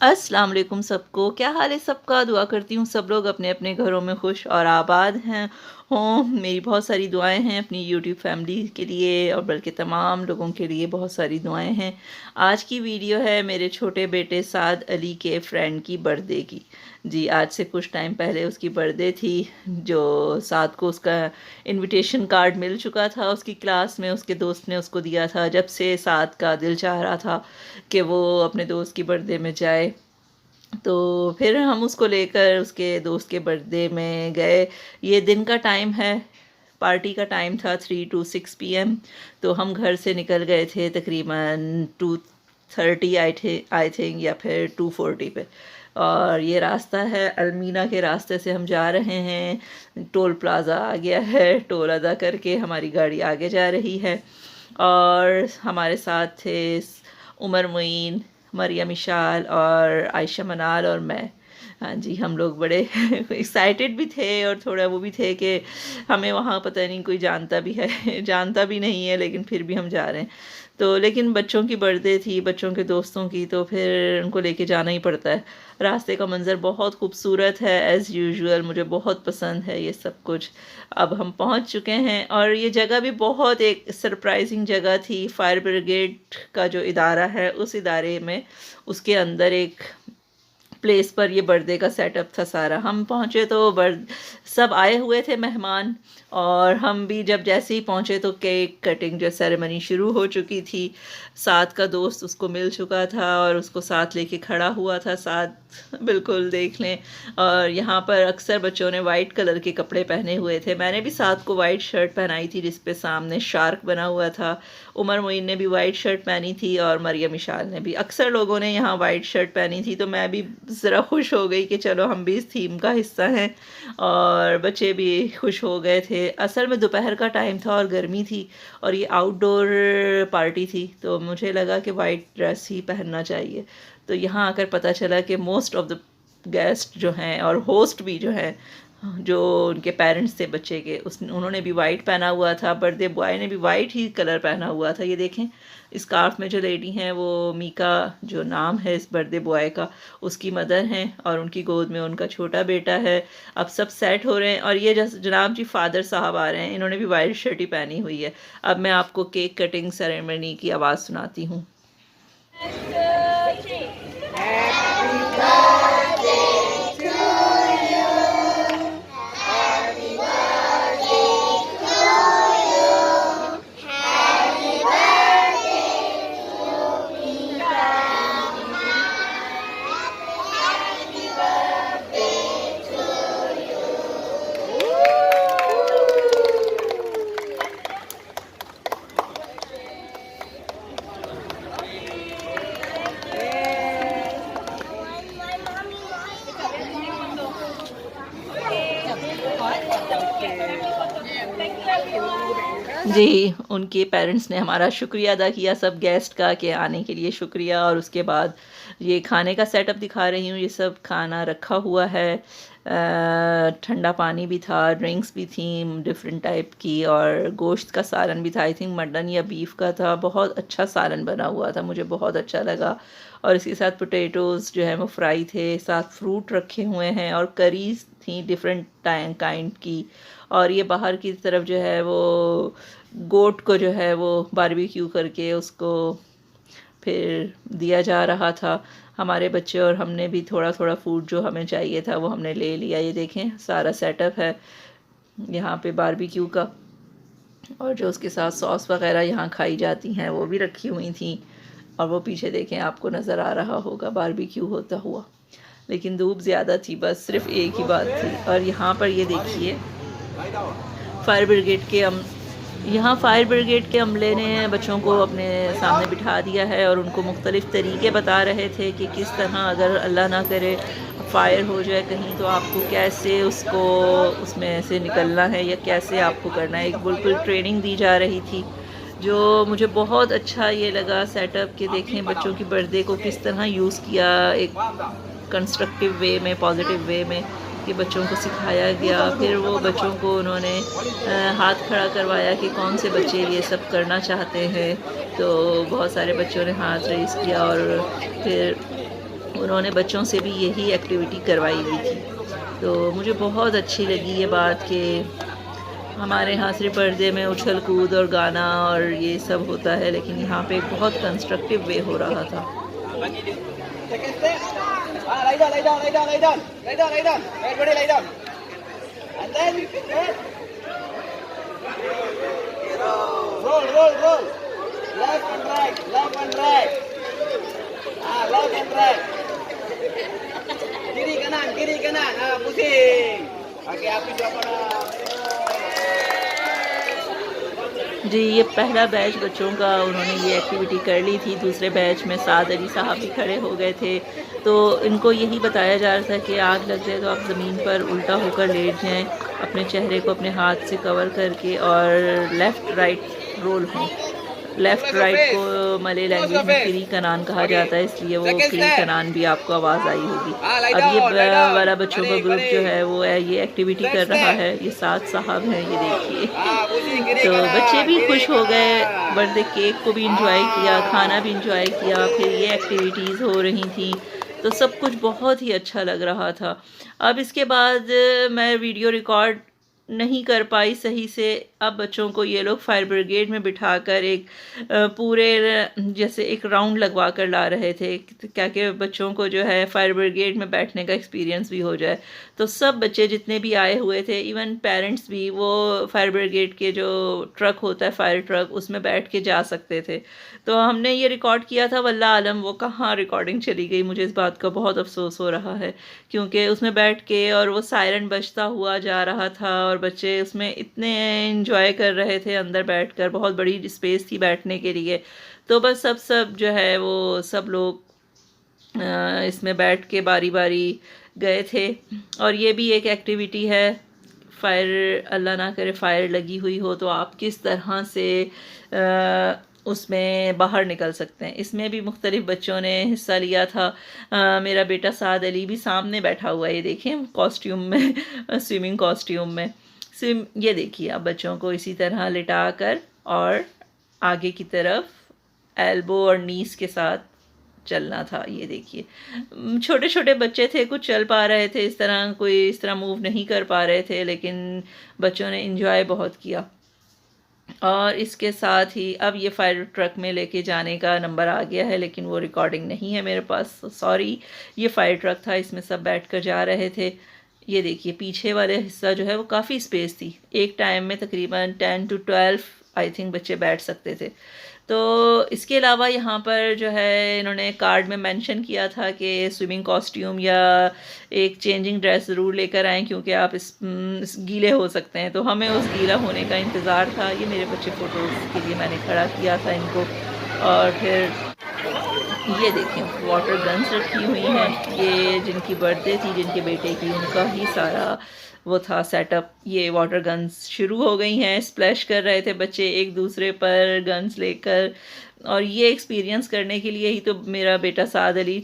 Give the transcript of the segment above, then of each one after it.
अस्सलाम वालेकुम सबको, क्या हाल है सबका? दुआ करती हूँ सब लोग अपने-अपने घरों में खुश और आबाद हैं हों। मेरी बहुत सारी दुआएँ हैं अपनी यूट्यूब फैमिली के लिए और बल्कि तमाम लोगों के लिए बहुत सारी दुआएँ हैं। आज की वीडियो है मेरे छोटे बेटे साद अली के फ्रेंड की बर्थडे की। जी, आज से कुछ टाइम पहले उसकी बर्थडे थी, जो साद को उसका इनविटेशन कार्ड मिल चुका था उसकी क्लास में, उसके दोस्त ने उसको दिया था। जब से साद का दिल चाह रहा था कि वो अपने दोस्त की बर्थडे में जाए, तो फिर हम उसको लेकर उसके दोस्त के बर्थडे में गए। ये दिन का टाइम है, पार्टी का टाइम था 3 टू 6 पीएम। तो हम घर से निकल गए थे तकरीबन 2:30 आई थिंक या फिर 2:40 पे। और ये रास्ता है अलमीना के रास्ते से हम जा रहे हैं। टोल प्लाज़ा आ गया है, टोल अदा करके हमारी गाड़ी आगे जा रही है। और हमारे साथ थे उमर मुईन, मरियम इशाल और आयशा मनाल और मैं। हाँ जी, हम लोग बड़े एक्साइटेड भी थे और थोड़ा वो भी थे कि हमें वहाँ पता नहीं कोई जानता भी है जानता भी नहीं है, लेकिन फिर भी हम जा रहे हैं। तो लेकिन बच्चों की बर्थडे थी, बच्चों के दोस्तों की, तो फिर उनको लेके जाना ही पड़ता है। रास्ते का मंज़र बहुत खूबसूरत है एज़ यूजुअल, मुझे बहुत पसंद है ये सब कुछ। अब हम पहुंच चुके हैं और ये जगह भी बहुत एक सरप्राइजिंग जगह थी। फायर ब्रिगेड का जो इदारा है उस इदारे में, उसके अंदर एक प्लेस पर ये बर्थडे का सेटअप था सारा। हम पहुँचे तो सब आए हुए थे मेहमान, और हम भी जब जैसे ही पहुँचे तो केक कटिंग जो सेरेमनी शुरू हो चुकी थी। साथ का दोस्त उसको मिल चुका था और उसको साथ लेके खड़ा हुआ था। साथ बिल्कुल देख लें। और यहाँ पर अक्सर बच्चों ने वाइट कलर के कपड़े पहने हुए थे। मैंने भी साथ को वाइट शर्ट पहनाई थी जिस पे सामने शार्क बना हुआ था। उमर मोइन ने भी वाइट शर्ट पहनी थी और मरियम इशाल ने भी। अक्सर लोगों ने यहाँ वाइट शर्ट पहनी थी, तो मैं भी ज़रा खुश हो गई कि चलो हम भी इस थीम का हिस्सा हैं। और बच्चे भी खुश हो गए थे। असल में दोपहर का टाइम था और गर्मी थी और ये आउटडोर पार्टी थी, तो मुझे लगा कि वाइट ड्रेस ही पहनना चाहिए। तो यहाँ आकर पता चला कि मोस्ट ऑफ द गेस्ट जो हैं और होस्ट भी जो हैं, जो उनके पेरेंट्स थे बच्चे के, उन्होंने भी वाइट पहना हुआ था। बर्थडे बॉय ने भी वाइट ही कलर पहना हुआ था। ये देखें, स्कार्फ में जो लेडी हैं वो मीका, जो नाम है इस बर्थडे बॉय का, उसकी मदर हैं और उनकी गोद में उनका छोटा बेटा है। अब सब सेट हो रहे हैं और ये जनाब जी फादर साहब आ रहे हैं। इन्होंने भी वाइट शर्ट ही पहनी हुई है। अब मैं आपको केक कटिंग सेरेमनी की आवाज़ सुनाती हूँ। जी, उनके पेरेंट्स ने हमारा शुक्रिया अदा किया सब गेस्ट का कि आने के लिए शुक्रिया। और उसके बाद ये खाने का सेटअप दिखा रही हूँ। ये सब खाना रखा हुआ है। ठंडा पानी भी था, ड्रिंक्स भी थी डिफरेंट टाइप की, और गोश्त का सालन भी था। आई थिंक मटन या बीफ का था। बहुत अच्छा सालन बना हुआ था, मुझे बहुत अच्छा लगा। और इसके साथ पोटैटोज़ जो है वो फ्राई थे, साथ फ्रूट रखे हुए हैं और करीज थी डिफरेंट काइंड की। और ये बाहर की तरफ जो है वो गोट को जो है वो बारबेक्यू करके उसको फिर दिया जा रहा था। हमारे बच्चे और हमने भी थोड़ा थोड़ा फूड जो हमें चाहिए था वो हमने ले लिया। ये देखें, सारा सेटअप है यहाँ पे बारबेक्यू का, और जो उसके साथ सॉस वगैरह यहाँ खाई जाती हैं वो भी रखी हुई थी। और वो पीछे देखें, आपको नज़र आ रहा होगा बारबेक्यू होता हुआ, लेकिन धूप ज़्यादा थी, बस सिर्फ एक ही बात थी। और यहाँ पर ये देखिए, फायर ब्रिगेड के यहाँ फायर ब्रिगेड के अमले ने बच्चों को अपने सामने बिठा दिया है और उनको मुख्तलिफ़ तरीके बता रहे थे कि किस तरह अगर अल्लाह ना करे फ़ायर हो जाए कहीं, तो आपको कैसे उसको उसमें से निकलना है या कैसे आपको करना है। एक बिल्कुल ट्रेनिंग दी जा रही थी, जो मुझे बहुत अच्छा ये लगा सेटअप। के देखें बच्चों की बर्थडे को किस तरह यूज़ किया, एक कंस्ट्रक्टिव वे में, पॉजिटिव वे में, कि बच्चों को सिखाया गया। फिर वो बच्चों को उन्होंने हाथ खड़ा करवाया कि कौन से बच्चे ये सब करना चाहते हैं। तो बहुत सारे बच्चों ने हाथ रेज़ किया और फिर उन्होंने बच्चों से भी यही एक्टिविटी करवाई हुई थी। तो मुझे बहुत अच्छी लगी ये बात कि हमारे यहाँ सिर्फ पर्दे में उछल कूद और गाना और ये सब होता है, लेकिन यहाँ पे एक बहुत कंस्ट्रक्टिव वे हो रहा था। Roll, roll, roll. Left and right, left and right. Left and right. Kiri kanan. Pusing. Okey, api jawapan. जी, ये पहला बैच बच्चों का उन्होंने ये एक्टिविटी कर ली थी। दूसरे बैच में साद अली साहब भी खड़े हो गए थे। तो इनको यही बताया जा रहा था कि आग लग जाए तो आप ज़मीन पर उल्टा होकर लेट जाएं, अपने चेहरे को अपने हाथ से कवर करके और लेफ़्ट राइट रोल हों। लेफ़्ट राइट को मलय लैंग्वेज में किरी कनान कहा जाता है, इसलिए वो किरी कनान भी आपको आवाज़ आई होगी। अब ये वाला बच्चों का ग्रुप जो है वो ये एक्टिविटी कर रहा है। ये साद साहब हैं, ये देखिए। तो बच्चे भी खुश हो गए, बर्थडे केक को भी इंजॉय किया, खाना भी इंजॉय किया, फिर ये एक्टिविटीज़ हो रही थी, तो सब कुछ बहुत ही अच्छा लग रहा था। अब इसके बाद मैं वीडियो रिकॉर्ड नहीं कर पाई सही से। अब बच्चों को ये लोग फायर ब्रिगेड में बिठाकर एक पूरे जैसे एक राउंड लगवा कर ला रहे थे, क्या कि बच्चों को जो है फायर ब्रिगेड में बैठने का एक्सपीरियंस भी हो जाए। तो सब बच्चे जितने भी आए हुए थे, इवन पेरेंट्स भी, वो फायर ब्रिगेड के जो ट्रक होता है, फायर ट्रक, उसमें बैठ के जा सकते थे। तो हमने ये रिकॉर्ड किया था, वल्लाह आलम वो कहाँ रिकॉर्डिंग चली गई। मुझे इस बात का बहुत अफसोस हो रहा है, क्योंकि उसमें बैठ के और वो सायरन बजता हुआ जा रहा था और बच्चे उसमें इतने एंजॉय कर रहे थे अंदर बैठकर। बहुत बड़ी स्पेस थी बैठने के लिए। तो बस सब जो है वो सब लोग इसमें बैठ के बारी बारी गए थे। और ये भी एक एक्टिविटी है, फायर, अल्लाह ना करे फायर लगी हुई हो तो आप किस तरह से उसमें बाहर निकल सकते हैं। इसमें भी मुख्तलिफ़ बच्चों ने हिस्सा लिया था। मेरा बेटा साद अली भी सामने बैठा हुआ है, ये देखें कॉस्ट्यूम में स्विमिंग कॉस्ट्यूम में। ये देखिए, अब बच्चों को इसी तरह लिटा कर और आगे की तरफ एल्बो और नीस के साथ चलना था। ये देखिए, छोटे छोटे बच्चे थे, कुछ चल पा रहे थे इस तरह, कोई इस तरह मूव नहीं कर पा रहे थे, लेकिन बच्चों ने इंजॉय बहुत किया। और इसके साथ ही अब ये फायर ट्रक में लेके जाने का नंबर आ गया है, लेकिन वो रिकॉर्डिंग नहीं है मेरे पास, सॉरी। ये फायर ट्रक था, इसमें सब बैठकर जा रहे थे। ये देखिए, पीछे वाले हिस्सा जो है वो काफ़ी स्पेस थी। एक टाइम में तकरीबन 10 to 12 आई थिंक बच्चे बैठ सकते थे। तो इसके अलावा यहाँ पर जो है इन्होंने कार्ड में मेंशन किया था कि स्विमिंग कॉस्ट्यूम या एक चेंजिंग ड्रेस ज़रूर लेकर आएँ, क्योंकि आप इस गीले हो सकते हैं। तो हमें उस गीला होने का इंतज़ार था। ये मेरे बच्चे फ़ोटोज़ के लिए मैंने खड़ा किया था इनको। और फिर ये देखें, वाटर गन्स रखी हुई हैं। ये जिनकी बर्थडे थी, जिनके बेटे की, उनका ही सारा वो था सेटअप। ये वाटर गन्स शुरू हो गई हैं, स्प्लैश कर रहे थे बच्चे एक दूसरे पर गन्स लेकर। और ये एक्सपीरियंस करने के लिए ही तो मेरा बेटा साद अली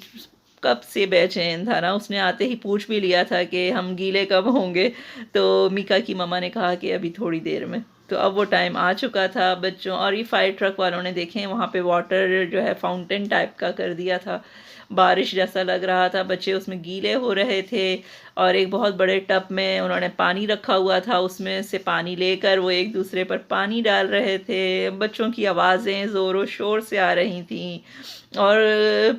कब से बेचैन था ना। उसने आते ही पूछ भी लिया था कि हम गीले कब होंगे। तो मीका की मम्मा ने कहा कि अभी थोड़ी देर में। तो अब वो टाइम आ चुका था बच्चों। और ये फायर ट्रक वालों ने देखें वहाँ पे वाटर जो है फाउंटेन टाइप का कर दिया था, बारिश जैसा लग रहा था। बच्चे उसमें गीले हो रहे थे और एक बहुत बड़े टब में उन्होंने पानी रखा हुआ था, उसमें से पानी लेकर वो एक दूसरे पर पानी डाल रहे थे। बच्चों की आवाज़ें ज़ोरों शोर से आ रही थी और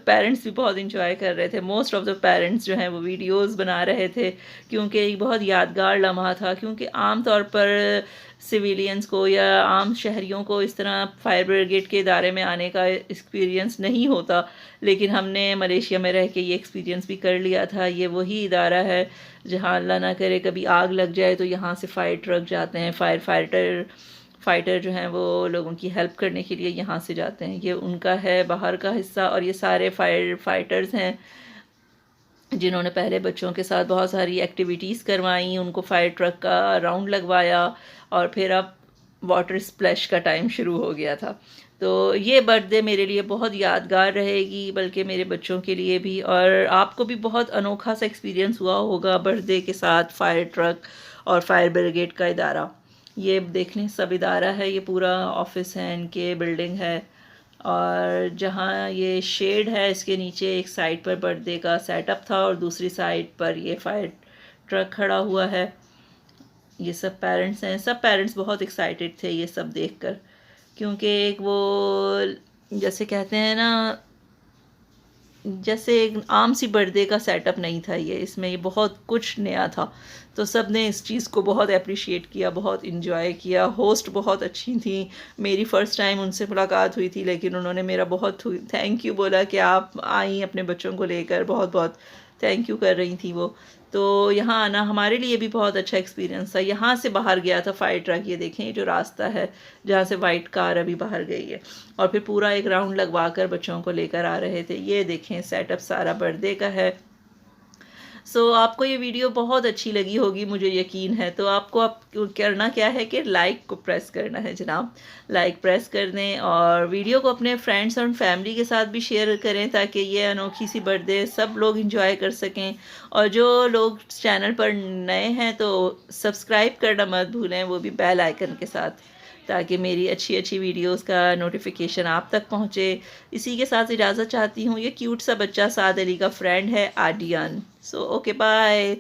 पेरेंट्स भी बहुत इंजॉय कर रहे थे। मोस्ट ऑफ़ द पेरेंट्स जो हैं वो वीडियोस बना रहे थे, क्योंकि एक बहुत यादगार लम्हा था। क्योंकि आम तौर पर सिविलियंस को या आम शहरियों को इस तरह फायर ब्रिगेड के इदारे में आने का एक्सपीरियंस नहीं होता, लेकिन हमने मलेशिया में रह के ये एक्सपीरियंस भी कर लिया था। ये वही इदारा है जहाँ अल्लाह ना करे कभी आग लग जाए तो यहाँ से फायर ट्रक जाते हैं। फाइटर जो हैं वो लोगों की हेल्प करने के लिए यहाँ से जाते हैं। ये उनका है बाहर का हिस्सा। और ये सारे फाइटर्स हैं जिन्होंने पहले बच्चों के साथ बहुत सारी एक्टिविटीज़ करवाई, उनको फायर ट्रक का राउंड लगवाया और फिर अब वाटर स्प्लैश का टाइम शुरू हो गया था। तो ये बर्थडे मेरे लिए बहुत यादगार रहेगी, बल्कि मेरे बच्चों के लिए भी। और आपको भी बहुत अनोखा सा एक्सपीरियंस हुआ होगा बर्थडे के साथ फायर ट्रक और फायर ब्रिगेड का इदारा। ये देख लें, सब इदारा है, ये पूरा ऑफिस है, इनके बिल्डिंग है। और जहाँ ये शेड है इसके नीचे एक साइड पर बर्थडे का सेटअप था और दूसरी साइड पर ये फायर ट्रक खड़ा हुआ है। ये सब पेरेंट्स हैं, सब पेरेंट्स बहुत एक्साइटेड थे ये सब देखकर, क्योंकि एक वो जैसे कहते हैं ना, जैसे एक आम सी बर्थडे का सेटअप नहीं था ये, इसमें ये बहुत कुछ नया था। तो सब ने इस चीज़ को बहुत अप्रिशिएट किया, बहुत इन्जॉय किया। होस्ट बहुत अच्छी थी, मेरी फ़र्स्ट टाइम उनसे मुलाकात हुई थी, लेकिन उन्होंने मेरा बहुत थैंक यू बोला कि आप आई अपने बच्चों को लेकर, बहुत बहुत थैंक यू कर रही थी वो। तो यहाँ आना हमारे लिए भी बहुत अच्छा एक्सपीरियंस था। यहाँ से बाहर गया था फायर ट्रक, ये देखें ये जो रास्ता है जहाँ से वाइट कार अभी बाहर गई है, और फिर पूरा एक राउंड लगवा कर बच्चों को लेकर आ रहे थे। ये देखें सेटअप सारा बर्थडे का है। सो आपको ये वीडियो बहुत अच्छी लगी होगी, मुझे यकीन है। तो आपको आप करना क्या है कि लाइक को प्रेस करना है जनाब, लाइक प्रेस कर दें और वीडियो को अपने फ्रेंड्स और फैमिली के साथ भी शेयर करें, ताकि ये अनोखी सी बर्थडे सब लोग इंजॉय कर सकें। और जो लोग चैनल पर नए हैं तो सब्सक्राइब करना मत भूलें, वो भी बेल आइकन के साथ, ताकि मेरी अच्छी अच्छी वीडियोस का नोटिफिकेशन आप तक पहुंचे। इसी के साथ इजाज़त चाहती हूँ। ये क्यूट सा बच्चा साद अली का फ्रेंड है, आडियान। So okay bye.